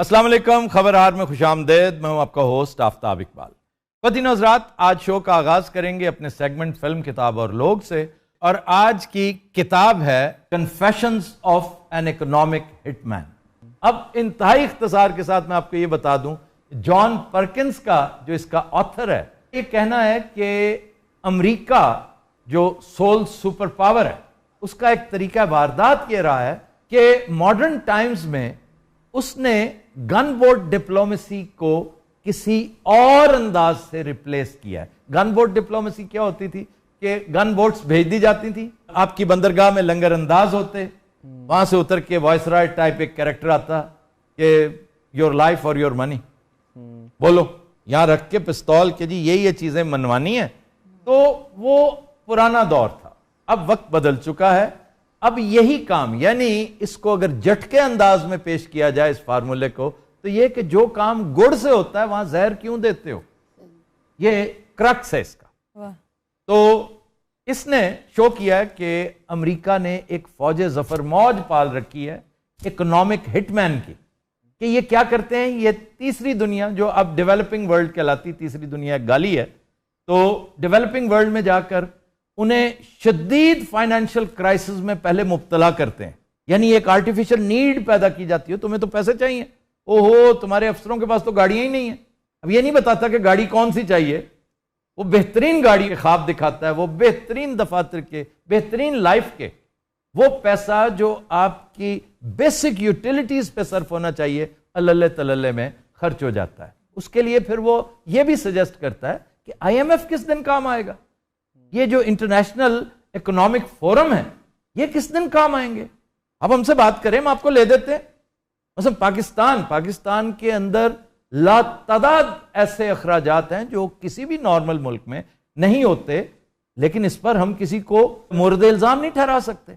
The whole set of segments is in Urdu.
السلام علیکم، خبرہار میں خوش آمدید. میں ہوں آپ کا ہوسٹ آفتاب اقبال. خواتین و حضرات، آج شو کا آغاز کریں گے اپنے سیگمنٹ فلم، کتاب اور لوگ سے، اور آج کی کتاب ہے confessions of an economic hit مین. اب انتہائی اختصار کے ساتھ میں آپ کو یہ بتا دوں، جان پرکنز کا جو اس کا آتھر ہے، یہ کہنا ہے کہ امریکہ جو سول سپر پاور ہے، اس کا ایک طریقہ واردات یہ رہا ہے کہ ماڈرن ٹائمز میں اس نے گن بورڈ ڈپلومیسی کو کسی اور انداز سے ریپلیس کیا ہے. گن بورڈ ڈپلومیسی کیا ہوتی تھی کہ گن بورڈز بھیج دی جاتی تھی، آپ کی بندرگاہ میں لنگر انداز ہوتے، وہاں سے اتر کے وائس رائے ٹائپ ایک کریکٹر آتا کہ یور لائف اور یور منی، بولو یہاں رکھ کے پستول کہ جی یہ چیزیں منوانی ہیں. تو وہ پرانا دور تھا. اب وقت بدل چکا ہے. اب یہی کام، یعنی اس کو اگر جھٹکے انداز میں پیش کیا جائے اس فارمولے کو، تو یہ کہ جو کام گڑ سے ہوتا ہے وہاں زہر کیوں دیتے ہو، یہ کرکس ہے اس کا. تو اس نے شو کیا ہے کہ امریکہ نے ایک فوج ظفر موج پال رکھی ہے اکنامک ہٹ مین کی، کہ یہ کیا کرتے ہیں. یہ تیسری دنیا جو اب ڈیولپنگ ورلڈ کہلاتی، تیسری دنیا ایک گالی ہے، تو ڈیولپنگ ورلڈ میں جا کر انہیں شدید فائنینشل کرائسس میں پہلے مبتلا کرتے ہیں. یعنی ایک آرٹیفیشل نیڈ پیدا کی جاتی ہے، تمہیں تو پیسے چاہیے، اوہو تمہارے افسروں کے پاس تو گاڑیاں ہی نہیں ہیں. اب یہ نہیں بتاتا کہ گاڑی کون سی چاہیے، وہ بہترین گاڑی کے خواب دکھاتا ہے، وہ بہترین دفاتر کے، بہترین لائف کے. وہ پیسہ جو آپ کی بیسک یوٹیلیٹیز پہ صرف ہونا چاہیے، اللہ تللے میں خرچ ہو جاتا ہے. اس کے لیے پھر وہ یہ بھی سجیسٹ کرتا ہے کہ آئی ایم ایف کس دن کام آئے گا، یہ جو انٹرنیشنل اکنامک فورم ہے یہ کس دن کام آئیں گے. اب ہم سے بات کریں، ہم آپ کو لے دیتے ہیں مثلا پاکستان کے اندر لا تعداد ایسے اخراجات ہیں جو کسی بھی نارمل ملک میں نہیں ہوتے، لیکن اس پر ہم کسی کو مورد الزام نہیں ٹھہرا سکتے.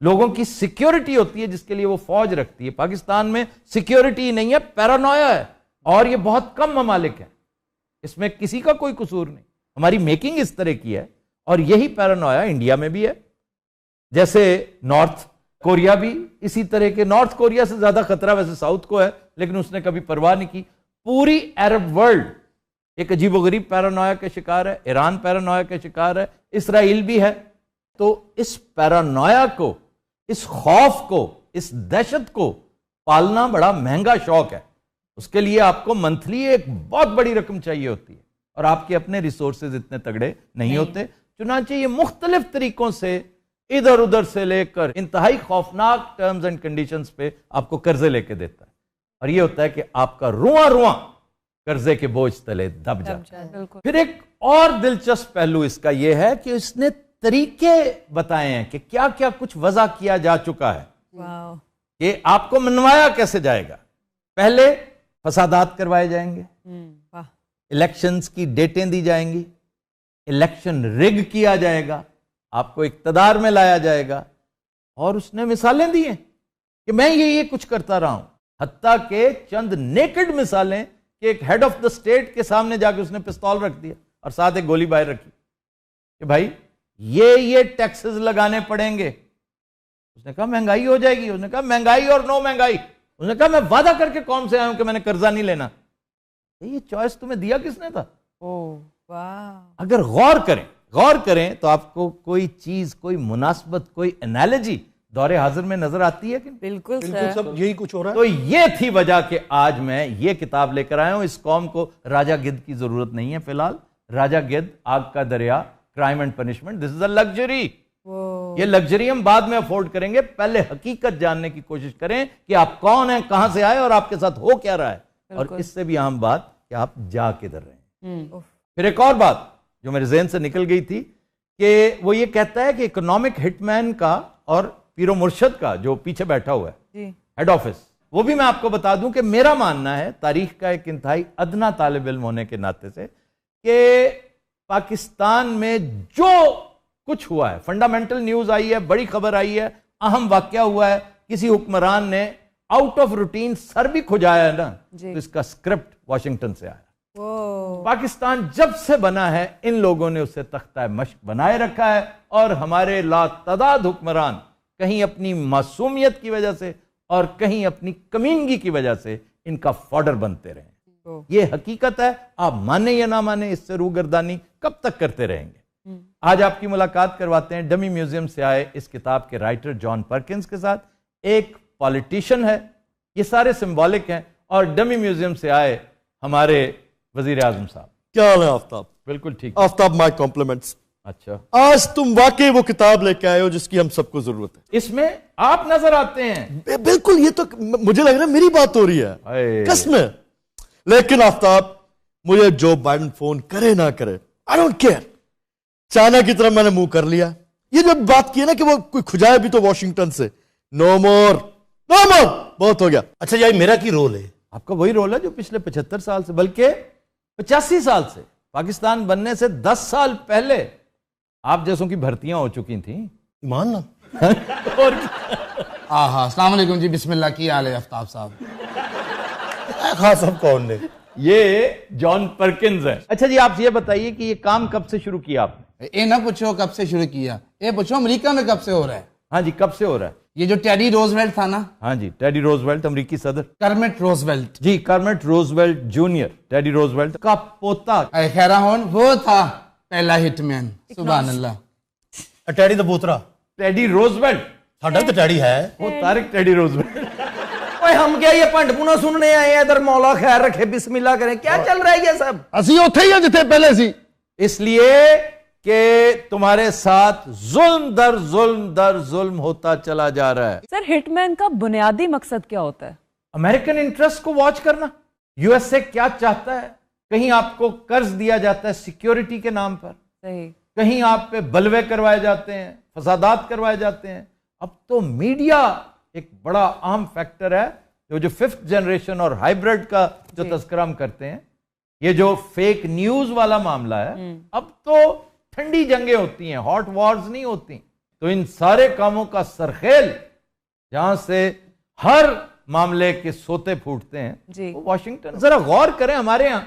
لوگوں کی سیکیورٹی ہوتی ہے جس کے لیے وہ فوج رکھتی ہے. پاکستان میں سیکیورٹی نہیں ہے، پیرانویا ہے، اور یہ بہت کم ممالک ہیں، اس میں کسی کا کوئی قصور نہیں. ہماری میکنگ اس طرح کی ہے، اور یہی پیرانویا انڈیا میں بھی ہے. جیسے نارتھ کوریا بھی اسی طرح کے، نارتھ کوریا سے زیادہ خطرہ ویسے ساؤتھ کو ہے، لیکن اس نے کبھی پرواہ نہیں کی. پوری عرب ورلڈ ایک عجیب و غریب پیرانویا کا شکار ہے. ایران پیرانویا کا شکار ہے، اسرائیل بھی ہے. تو اس پیرانویا کو، اس خوف کو، اس دہشت کو پالنا بڑا مہنگا شوق ہے. اس کے لیے آپ کو منتھلی ایک بہت بڑی رقم چاہیے ہوتی ہے، اور آپ کے اپنے ریسورسز اتنے تگڑے نہیں ہوتے. چنانچہ یہ مختلف طریقوں سے ادھر ادھر سے لے کر انتہائی خوفناک ٹرمز اینڈ کنڈیشنز پہ آپ کو قرضے لے کے دیتا ہے، اور یہ ہوتا ہے کہ آپ کا رواں قرضے کے بوجھ تلے دب جاتا ہے. پھر ایک اور دلچسپ پہلو اس کا یہ ہے کہ اس نے طریقے بتائے ہیں کہ کیا کیا کچھ وضع کیا جا چکا ہے کہ آپ کو منوایا کیسے جائے گا. پہلے فسادات کروائے جائیں گے، الیکشنز کی ڈیٹیں دی جائیں گی، الیکشن رگ کیا جائے گا، آپ کو اقتدار میں لایا جائے گا. اور اس نے مثالیں دی ہیں کہ میں یہ کچھ کرتا رہا ہوں، حتیٰ کہ چند نیکڈ مثالیں کہ ایک ہیڈ آف دا اسٹیٹ کے سامنے جا کے اس نے پستول رکھ دیا اور ساتھ ایک گولی باہر رکھی کہ بھائی یہ ٹیکسز لگانے پڑیں گے. اس نے کہا مہنگائی ہو جائے گی. اس نے کہا مہنگائی اور نو مہنگائی. اس نے کہا میں وعدہ کر کے قوم سے آیا ہوں کہ میں نے قرضہ نہیں لینا. یہ چوائس تمہیں دیا کس نے تھا؟ اگر غور کریں تو آپ کو کوئی چیز، کوئی مناسبت، کوئی انالوجی دور حاضر میں نظر آتی ہے کہ بالکل سب یہی کچھ ہو رہا ہے. تو یہ تھی وجہ کہ آج میں یہ کتاب لے کر آیا ہوں. اس قوم کو راجہ گدھ کی ضرورت نہیں ہے فی الحال. راجہ گدھ، آگ کا دریا، crime and punishment, this is a luxury. یہ لگژری ہم بعد میں افورڈ کریں گے. پہلے حقیقت جاننے کی کوشش کریں کہ آپ کون ہیں، کہاں سے آئے، اور آپ کے ساتھ ہو کیا رہا ہے. اور اس سے بھی اہم بات کہ آپ جا کدھر رہے ہیں. پھر ایک اور بات جو میرے ذہن سے نکل گئی تھی کہ وہ یہ کہتا ہے کہ اکنامک ہٹ مین کا اور پیر و مرشد کا جو پیچھے بیٹھا ہوا ہے ہیڈ آفس، وہ بھی میں آپ کو بتا دوں کہ میرا ماننا ہے، تاریخ کا ایک انتہائی ادنا طالب علم ہونے کے ناطے سے، کہ پاکستان میں جو کچھ ہوا ہے، فنڈامنٹل نیوز آئی ہے، بڑی خبر آئی ہے، اہم واقعہ ہوا ہے، کسی حکمران نے آؤٹ آف روٹین سر بھی کھجایا ہے نا، تو اس کا اسکرپٹ واشنگٹن سے آیا. پاکستان جب سے بنا ہے ان لوگوں نے اسے تختہ مشق بنائے رکھا ہے، اور ہمارے لا تعداد حکمران کہیں اپنی معصومیت کی وجہ سے اور کہیں اپنی کمینگی کی وجہ سے ان کا فوڈر بنتے رہیں. یہ حقیقت ہے, آپ مانیں یا نہ مانیں, اس سے روگردانی کب تک کرتے رہیں گے. آج آپ کی ملاقات کرواتے ہیں ڈمی میوزیم سے آئے اس کتاب کے رائٹر جان پرکنز کے ساتھ. ایک پالیٹیشین ہے, یہ سارے سمبولک ہیں, اور ڈمی میوزیم سے آئے ہمارے وزیر اعظم صاحب. کیا حال ہے آفتاب؟ بالکل ٹھیک. آفتاب مائی کمپلیمنٹس. اچھا, آج تم واقعی وہ کتاب لے کے آئے ہو جس کی ہم سب کو ضرورت ہے. اس میں آپ نظر آتے ہیں. بالکل, یہ تو مجھے لگ رہا ہے میری بات ہو رہی ہے قسم ہے. لیکن آفتاب, مجھے جو بائیڈن فون کرے نہ کرے, آئی ڈونٹ کیئر. چائنا کی طرف میں نے منہ کر لیا. یہ جو بات کی ہے نا کہ وہ کوئی کھجائے بھی تو واشنگٹن سے, نو مور, بہت ہو گیا. اچھا یار, میرا کی رول ہے؟ آپ کا وہی رول ہے جو پچھلے 75 سال سے, بلکہ 85 سال سے, پاکستان بننے سے 10 سال پہلے آپ جیسوں کی بھرتیاں ہو چکی تھیں. ایمان نا. اور ہاں, السلام علیکم جی, بسم اللہ. کی حال ہے آفتاب صاحب؟ خاص سب کون نے؟ یہ جان پرکنز ہے. اچھا جی, آپ یہ بتائیے کہ یہ کام کب سے شروع کیا آپ نے؟ اے نہ پوچھو کب سے شروع کیا, اے پوچھو امریکہ میں کب سے ہو رہا ہے. ہاں جی, کب سے ہو رہا ہے؟ یہ جو ٹیڈی روزویلٹ تھا نا. ہاں جی, ٹیڈی روزویلٹ, امریکی صدر. کرمٹ روزویلٹ. جی, کرمٹ روزویلٹ جونیئر, ٹیڈی روزویلٹ کا پوتا. اے خیرہ ہون, وہ تھا پہلا ہٹ مین. سبحان اللہ. ٹیڈی دا پوترا, ٹیڈی روزویلٹ. ساڈا تو ٹیڈی ہے. وہ طارق ٹیڈی روزویلٹ. اوے ہم کیا یہ پنڈ پونا سننے آئے ہیں ادھر؟ مولا خیر رکھے, بسم اللہ کریں. کیا چل رہا ہے یہ سب؟ اسی اوتھے ہی ہیں جتھے پہلے سی. اس لیے کہ تمہارے ساتھ ظلم در ظلم در ظلم ہوتا چلا جا رہا ہے. سر, ہٹ مین کا بنیادی مقصد کیا ہوتا ہے؟ امریکن انٹرسٹ کو واچ کرنا. یو ایس اے کیا چاہتا ہے؟ کہیں آپ کو قرض دیا جاتا ہے سیکیورٹی کے نام پر, صحیح, کہیں آپ پہ بلوے کروائے جاتے ہیں, فسادات کروائے جاتے ہیں. اب تو میڈیا ایک بڑا اہم فیکٹر ہے. جو ففتھ جنریشن اور ہائیبرڈ کا جو تذکرہ ہم کرتے ہیں, یہ جو فیک نیوز والا معاملہ ہے, اب تو ٹھنڈی جنگیں ہوتی ہیں, ہاٹ وارز نہیں ہوتی. تو ان سارے کاموں کا سرخیل جہاں سے ہر معاملے کے سوتے پھوٹتے ہیں, وہ واشنگٹن. ذرا غور کریں, ہمارے یہاں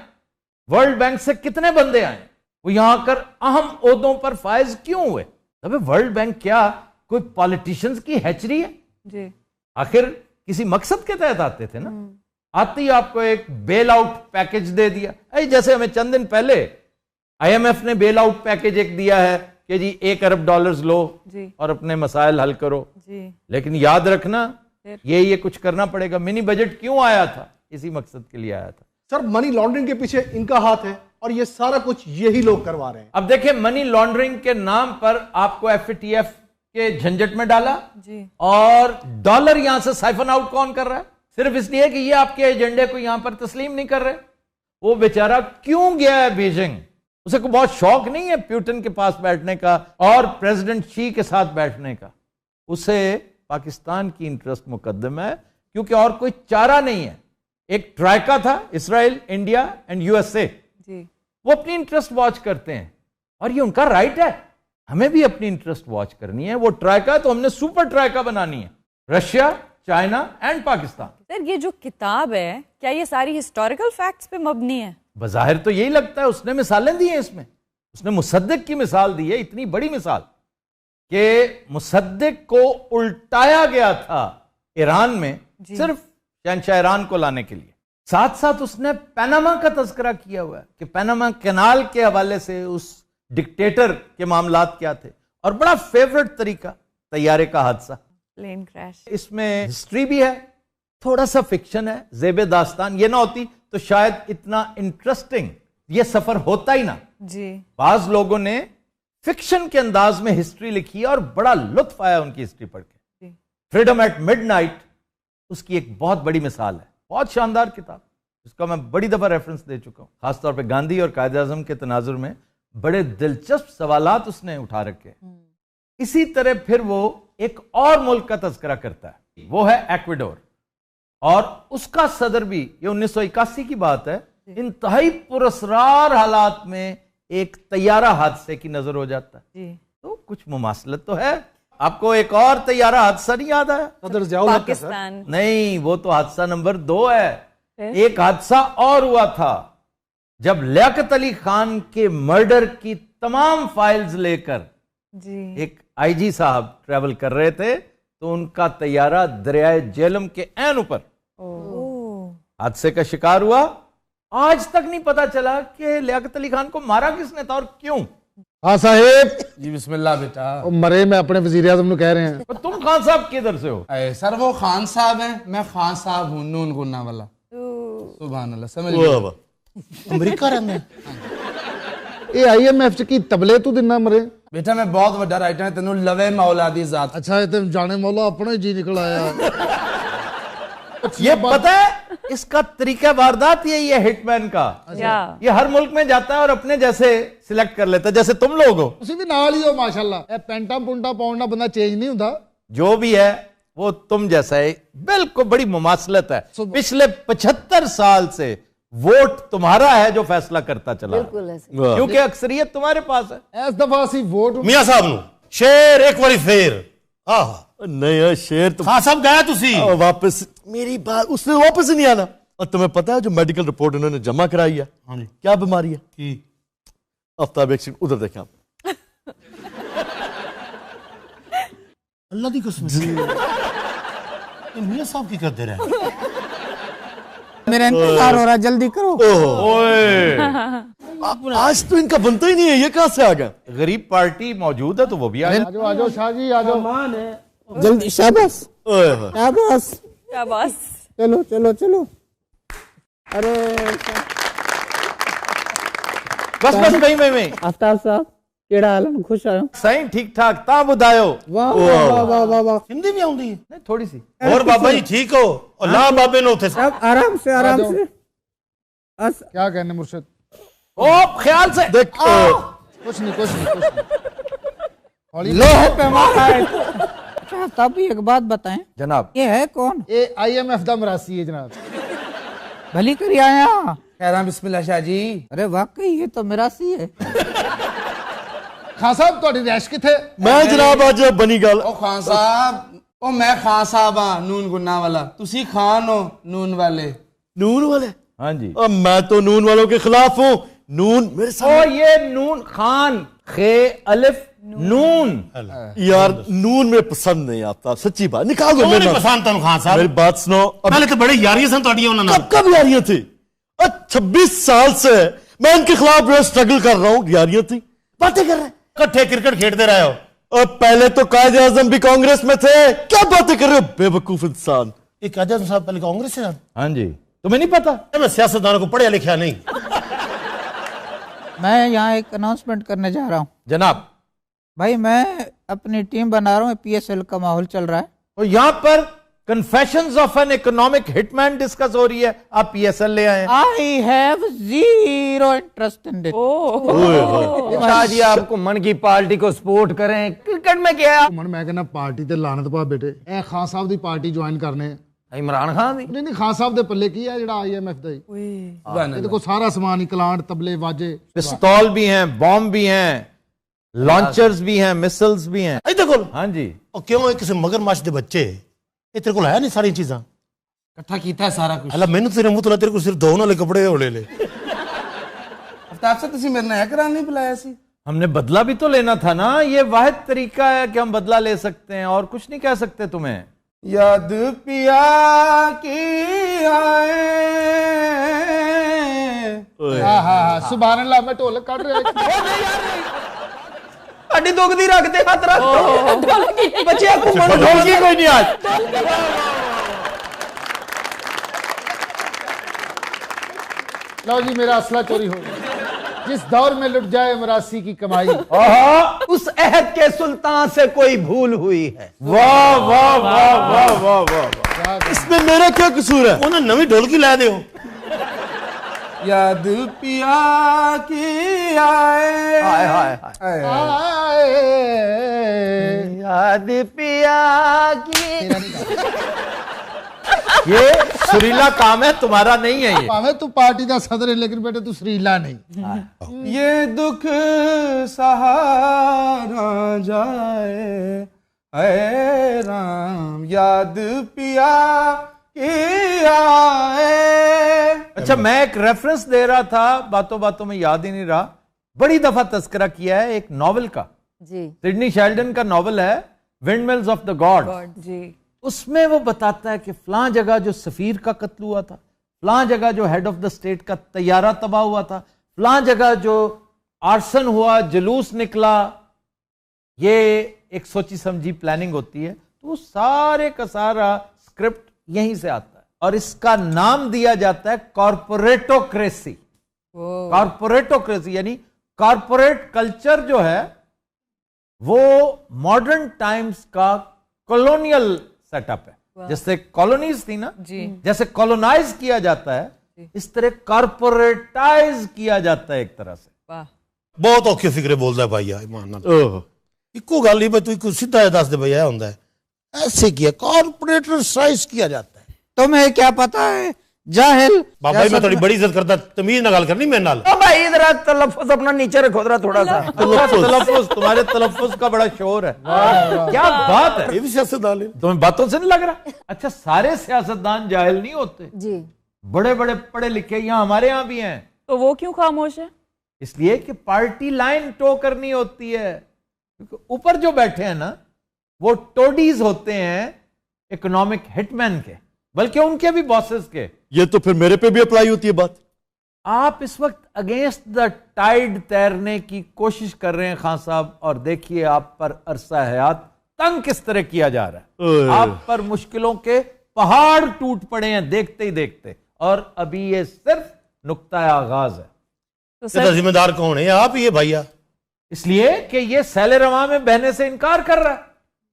ورلڈ بینک سے کتنے بندے آئے, وہ یہاں کر اہم عہدوں پر فائز کیوں ہوئے؟ ابھی ورلڈ بینک کیا کوئی پالیٹیشنز کی ہیچری ہے؟ جی, آخر کسی مقصد کے تحت آتے تھے نا. آتی آپ کو ایک بیل آؤٹ پیکج دے دیا, جیسے ہمیں چند دن پہلے آئی ایم ایف نے بیل آؤٹ پیکج ایک دیا ہے کہ جی $1 ارب لو اور اپنے مسائل حل کرو. لیکن یاد رکھنا, یہ کچھ کرنا پڑے گا. منی بجٹ کیوں آیا تھا؟ اسی مقصد کے لیے آیا تھا. سر, منی لانڈرنگ کے پیچھے ان کا ہاتھ ہے اور یہ سارا کچھ یہی لوگ کروا رہے ہیں. اب دیکھیں, منی لانڈرنگ کے نام پر آپ کو FATF کے جھنجٹ میں ڈالا, اور ڈالر یہاں سے سائفن آؤٹ کون کر رہا ہے؟ صرف اس لیے کہ یہ آپ کے ایجنڈے کو یہاں پر تسلیم نہیں کر رہے. وہ بیچارہ کیوں گیا ہے بیجنگ؟ اسے کو بہت شوق نہیں ہے پیوٹن کے پاس بیٹھنے کا اور پریزیڈنٹ شی کے ساتھ بیٹھنے کا. اسے پاکستان کی انٹرسٹ مقدم ہے, کیونکہ اور کوئی چارہ نہیں ہے. ایک ٹرائکا تھا, اسرائیل, انڈیا اینڈ USA. وہ اپنی انٹرسٹ واچ کرتے ہیں, اور یہ ان کا رائٹ ہے. ہمیں بھی اپنی انٹرسٹ واچ کرنی ہے. وہ ٹرائکا تو ہم نے سپر ٹرائکا بنانی ہے, رشیا, چائنا اینڈ پاکستان. سر, یہ جو کتاب ہے, کیا یہ ساری ہسٹوریکل فیکٹس پہ مبنی ہے؟ بظاہر تو یہی لگتا ہے. اس نے مثالیں دی ہیں اس میں. اس نے مصدق کی مثال دی ہے, اتنی بڑی مثال کہ مصدق کو الٹایا گیا تھا ایران میں, صرف شہنشاہ ایران کو لانے کے لیے. ساتھ ساتھ اس نے پیناما کا تذکرہ کیا ہوا ہے کہ پیناما کینال کے حوالے سے اس ڈکٹیٹر کے معاملات کیا تھے. اور بڑا فیورٹ طریقہ, طیارے کا حادثہ, پلین کریش. اس میں ہسٹری بھی ہے, تھوڑا سا فکشن ہے, زیب داستان. یہ نہ ہوتی تو شاید اتنا انٹرسٹنگ یہ سفر ہوتا ہی نہ. بعض لوگوں نے فکشن کے انداز میں ہسٹری لکھی اور بڑا لطف آیا ان کی ہسٹری پڑھ کے. فریڈم ایٹ مڈ نائٹ اس کی ایک بہت بڑی مثال ہے. بہت شاندار کتاب, اس کا میں بڑی دفعہ ریفرنس دے چکا ہوں. خاص طور پہ گاندھی اور قائد اعظم کے تناظر میں بڑے دلچسپ سوالات اس نے اٹھا رکھے. اسی طرح پھر وہ ایک اور ملک کا تذکرہ کرتا ہے, وہ ہے ایکویڈور. اور اس کا صدر بھی, یہ 1981 کی بات ہے, انتہائی پراسرار حالات میں ایک طیارہ حادثے کی نظر ہو جاتا ہے. تو کچھ مماثلت تو ہے. آپ کو ایک اور طیارہ حادثہ نہیں یاد آیا؟ صدر ضیاء الحق کا. سر نہیں, وہ تو حادثہ نمبر 2 ہے. ایک حادثہ اور ہوا تھا جب لیاقت علی خان کے مرڈر کی تمام فائلز لے کر ایک IG صاحب ٹریول کر رہے تھے, تو ان کا طیارہ دریائے جیلم کے عین اوپر. حادثے کا شکار ہوا. آج تک نہیں پتا چلا کہ لیاقت علی خان کو مارا کس نے تھا اور کیوں. ہاں صاحب جی بسم اللہ بیٹا. مرے میں اپنے وزیر اعظم نو کہہ رہے ہیں. تم خان صاحب کدھر سے ہو؟ سر وہ خان صاحب ہیں, میں خان صاحب ہوں, نون گنا والا. سبحان اللہ, سمجھ واہ واہ. امریکہ رہنا یہ IMF کی تبلے تو دن مرے. بیٹا میں بہت بڑا رائٹر ہے, تینوں لوے مولا دی ذات. اچھا یہ تو جانے مولا اپنا جی نکل آیا. یہ پتہ ہے اس کا طریقہ واردات یہی ہے ہٹ مین کا. یہ ہر ملک میں جاتا ہے اور اپنے جیسے سلیکٹ کر لیتا ہے, جیسے تم لوگ ہو. اسی بھی نال ہی ہو ماشاءاللہ. اے پینٹا پونٹا پاؤنڈا بندہ چینج نہیں ہوتا. جو بھی ہے وہ تم جیسا ہے, بالکل بڑی مماثلت ہے. پچھلے 75 سال سے ووٹ تمہارا ہے جو فیصلہ کرتا چلا, کیونکہ اکثریت تمہارے پاس ہے. اس دفعہ سی ووٹ میاں صاحب نو شیر ایک باری پھر. نہیں شیر تو خان صاحب گیا تسی واپس, میری بات اس نے واپس ہی نہیں آنا. اور تمہیں پتا ہے جو میڈیکل رپورٹ انہوں نے جمع کرائی ہے کیا بیماری ہے؟ آفتاب ایک سیکنڈ ادھر دیکھیں آپ. اللہ دی قسم میاں صاحب کی کرتے رہے. میرا انتظار ہو رہا, جلدی کرو. آج تو ان کا بنتا ہی نہیں ہے, یہ کہاں سے آ گیا؟ غریب پارٹی موجود ہے تو وہ بھی آ جائے. آجو شاہ جی آجو. جلدی شاباش شاباش. کیا بس. چلو چلو چلو. ارے بس بس میں آفتاب صاحب کیڑا حال ہے؟ خوش آئے صحیح ٹھیک ٹھاک تا بدایو. واہ واہ واہ واہ واہ. ہندی بھی آؤں دی تھوڑی سی. اور بابا جی ٹھیک ہو؟ اللہ بابے نو تھے سب آرام سے آرام سے. کیا کہنے مرشد؟ او خیال سے دیکھ کچھ نہیں کچھ نہیں. لوہے پہ مارا ہے. اچھا تب ایک بات بتائیں جناب, یہ ہے کون؟ یہ IMF دا مراسی ہے جناب. بھلی کری آیا. کہہ رہا بسم اللہ شاہ جی. ارے واقعی یہ تو مراسی ہے. خان صاحب تھوڑی رہائش کتھے؟ میں جناب آج بنی گل. او خان صاحب, او میں خان صاحب ہاں نون گنا والا, تسی خان ہو نون والے. نون والے؟ ہاں جی. میں تو نون والوں کے خلاف ہوں. نون میرے او ساتھ یہ نون خان خے الف نون. یار نون میں پسند نہیں آتا, سچی بات. نکال دو نہیں پسند تن خان صاحب. میری بات سنو. پہلے تو بڑے یاریاں سن تہاڈیاں انہاں نال. کب یاریاں تھی؟ 26 سال سے میں ان کے خلاف جو سٹرگل کر رہا ہوں. یاریاں تھی, باتیں کر رہے ہیں. کٹھے کرکٹ کھیلتے رہے ہو. اور پہلے تو قائد اعظم بھی کانگریس میں تھے. کیا باتیں کر رہے ہو بے وقوف انسان. ایک اعظم صاحب پہلے کانگریس سے. ہاں جی, تمہیں نہیں پتا؟ میں سیاستدانوں کو پڑھیا لکھا نہیں. میں یہاں ایک اناؤنسمنٹ کرنے جا رہا ہوں. جناب بھائی میں اپنی ٹیم بنا رہا ہوں, PSL کا ماحول چل رہا ہے. اور یہاں پر confessions of an economic hit man discuss ہو رہی ہے, آپ PSL لے آئے. I have zero interest in it. شاہ جی آپ کو من کی پارٹی کو سپورٹ کریں, کرکٹ میں کیا. میں کہنا پارٹی تے لعنت پا بیٹے. اے خان صاحب دی پارٹی جوائن کرنے. عمران خان دی نہیں خان صاحب دے پلے کی ہے جڑا IMF دا ہی. یہ دیکھو سارا سامان ہی, کلانٹ, تبلے, واجے. پستول بھی ہیں, بوم بھی ہیں, لانچرز بھی ہیں, مسلز بھی ہیں. ادھر کول ہاں جی. او کیوں ہے کسی مگر ماش دے بچے یہ تیرے کول ہے نہیں ساری چیزاں اکٹھا کیتا ہے سارا کچھ. اللہ میں تیرے منہ تو تیرے کو صرف دھون والے کپڑے ہو لے لے. آفتاب سے تسی میرے نیا کران نہیں بلایا سی. ہم نے بدلہ بھی تو لینا تھا نا. یہ واحد طریقہ ہے کہ ہم بدلہ لے سکتے ہیں, اور کچھ نہیں کہہ سکتے تمہیں. یاد پیا کی آئے. سبحان اللہ. میں ڈھولک کٹ رہا. اڈی دگدی رکھتے ہاتھ رکھ بچے ڈھولکی کوئی نہیں آج. لو جی میرا اسلحہ چوری ہو گیا. جس دور میں لٹ جائے مراسی کی کمائی. اس عہد کے سلطان سے کوئی بھول ہوئی ہے. واہ واہ واہ واہ واہ واہ. اس میں میرا کیا قصور ہے؟ انہیں نوی ڈھولکی لے دے ہو. یاد پیا کی آئے. یاد پیا کی. یہ سریلا کام ہے, تمہارا نہیں ہے. یہ پاوے تو پارٹی دا صدر ہے لیکن بیٹے تو سریلا نہیں. یہ دکھ سہارا جائے اے رام یاد پیا کی آئے. اچھا میں ایک ریفرنس دے رہا تھا, باتوں باتوں میں یاد ہی نہیں رہا. بڑی دفعہ تذکرہ کیا ہے ایک ناول کا, جی سڈنی شیلڈن کا ناول ہے ونڈ ملز آف دا گاڈ. جی اس میں وہ بتاتا ہے کہ فلاں جگہ جو سفیر کا قتل ہوا تھا, فلاں جگہ جو ہیڈ آف دا اسٹیٹ کا طیارہ تباہ ہوا تھا, فلاں جگہ جو آرسن ہوا, جلوس نکلا. یہ ایک سوچی سمجھی پلاننگ ہوتی ہے. تو وہ سارے کا سارا اسکرپٹ یہیں سے آتا ہے, اور اس کا نام دیا جاتا ہے کارپوریٹوکریسی. کارپوریٹوکریسی یعنی کارپوریٹ کلچر جو ہے وہ ماڈرن ٹائمز کا کولونیل سیٹ اپ ہے. جیسے کالونیز تھی نا, جیسے کولونائز کیا جاتا ہے, اس طرح کارپوریٹائز کیا جاتا ہے ایک طرح سے. بہت اوکھے فکرے بولتا ہے بھائی ایمان نال. ایکو گل نہیں بھائی, تو سیدھا دس دے بھائی, ہوندا ہے ایسے کیا کارپوریٹر سائز کیا جاتا ہے. تمہیں کیا پتا ہے جاہل. بابا میں تھوڑی بڑی عزت کرتا, تمیز نہ گل کرنی میرے نال. بھائی ذرا تلفظ اپنا نیچے رکھو ذرا تھوڑا سا. تلفظ, تمہارے تلفظ کا بڑا شور ہے. کیا بات ہے, یہ بھی سیاستدان ہے. تمہیں باتوں سے نہیں لگ رہا؟ اچھا, سارے سیاستدان جاہل نہیں ہوتے جی, بڑے بڑے پڑھے لکھے یہاں ہمارے یہاں بھی ہیں. تو وہ کیوں خاموش ہے؟ اس لیے کہ پارٹی لائن ٹو کرنی ہوتی ہے. کیونکہ اوپر جو بیٹھے ہیں نا وہ ٹوڈیز ہوتے ہیں اکنامک ہٹ مین کے, بلکہ ان کے بھی باسز کے. یہ تو پھر میرے پہ بھی اپلائی ہوتی ہے بات. آپ اس وقت اگینسٹ دا ٹائیڈ تیرنے کی کوشش کر رہے ہیں خان صاحب, اور دیکھیے آپ پر عرصہ حیات تنگ کس طرح کیا جا رہا ہے. آپ پر مشکلوں کے پہاڑ ٹوٹ پڑے ہیں دیکھتے ہی دیکھتے, اور ابھی یہ صرف نقطہ آغاز ہے. تو ذمہ دار کون ہے, آپ ہی ہے بھائیا. اس لیے کہ یہ سیل رواں میں بہنے سے انکار کر رہا ہے.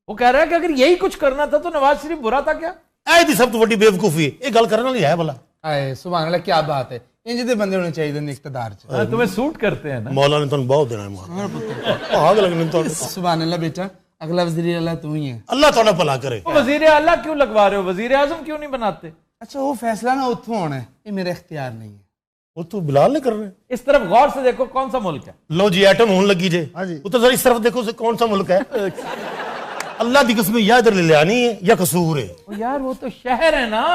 وہ کہہ رہا ہے کہ اگر یہی کچھ کرنا تھا تو نواز شریف برا تھا کیا؟ اے دی سب تو بڑی بیوقوفی ہے, یہ گل کرنے والی ہے بھلا. آئے سبحان اللہ, کیا بات ہے. انج دے بندے ہونے چاہیے دے اقتدار چ. تمہیں سوٹ کرتے ہیں نا. مولا نے تن بہت دینا ہے مار آگ لگنے تو. سبحان اللہ بیٹا, اگلا وزیر اعلیٰ تو ہی ہے. اللہ تعالیٰ بھلا کرے. وزیر اعلیٰ کیوں لگوا رہے ہو, وزیر اعظم کیوں نہیں بناتے؟ اچھا وہ فیصلہ نہ اتھوں ہونا ہے, یہ میرا اختیار نہیں ہے. وہ تو بلال نے کر رہے ہیں. اس طرف غور سے دیکھو کون سا ملک ہے. لو جی ایٹم ہون لگی جے. وہ تو ذرا اس طرف دیکھو کون سا ملک ہے. اللہ دی قسم یا ادھر لے لانی ہے یا قصور ہے. یار وہ تو شہر ہے نا,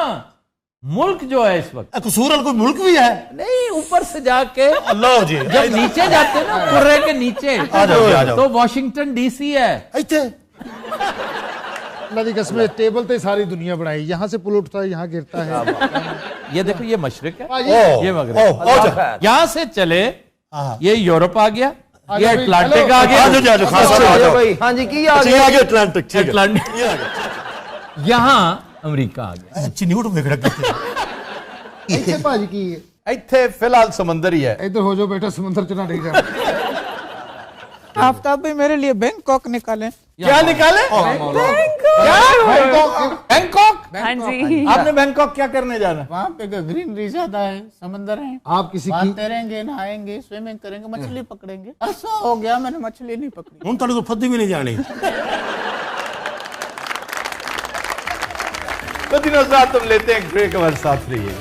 ملک جو ہے اس وقت. قصور والا کوئی ملک بھی ہے نہیں, اوپر سے جا کے اللہ جی جب نیچے جاتے نا کرے کے نیچے تو واشنگٹن ڈی سی ہے. ایتھے اللہ دی قسم, ٹیبل تے ساری دنیا بنائی, یہاں سے پل اٹھتا ہے یہاں گرتا ہے. یہ دیکھو یہ مشرق ہے, او یہ مغرب. یہاں سے چلے یہ یورپ آ گیا, یہ اٹلانٹک آ گیا. ہاں جی, کی آ گیا آگے اٹلانٹک, یہاں امریکہ آ گیا. چنیوٹ میں کھڑا کرتے ایسے بھاجی کی ہے. ایتھے فی الحال سمندر ہی ہے. ادھر ہو جاؤ بیٹا, سمندر چنا نہیں جانا. آفتاب بھی میرے لیے بینکاک نکالیں. کیا نکالے؟ بینکاک. ہاں جی, آپ نے بینکاک کیا کرنے جانا؟ وہاں پہ گرینری زیادہ ہے, سمندر ہے, آپ کسی کی باندھتے رہیں گے, نہائیں گے, سوئمنگ کریں گے, مچھلی پکڑیں گے. ایسا ہو گیا میں نے مچھلی نہیں پکڑی. ہوں تھوڑے تو پھدی بھی نہیں جانی. تم لیتے ہیں ایک بریک, ہمارے ساتھ رہیے.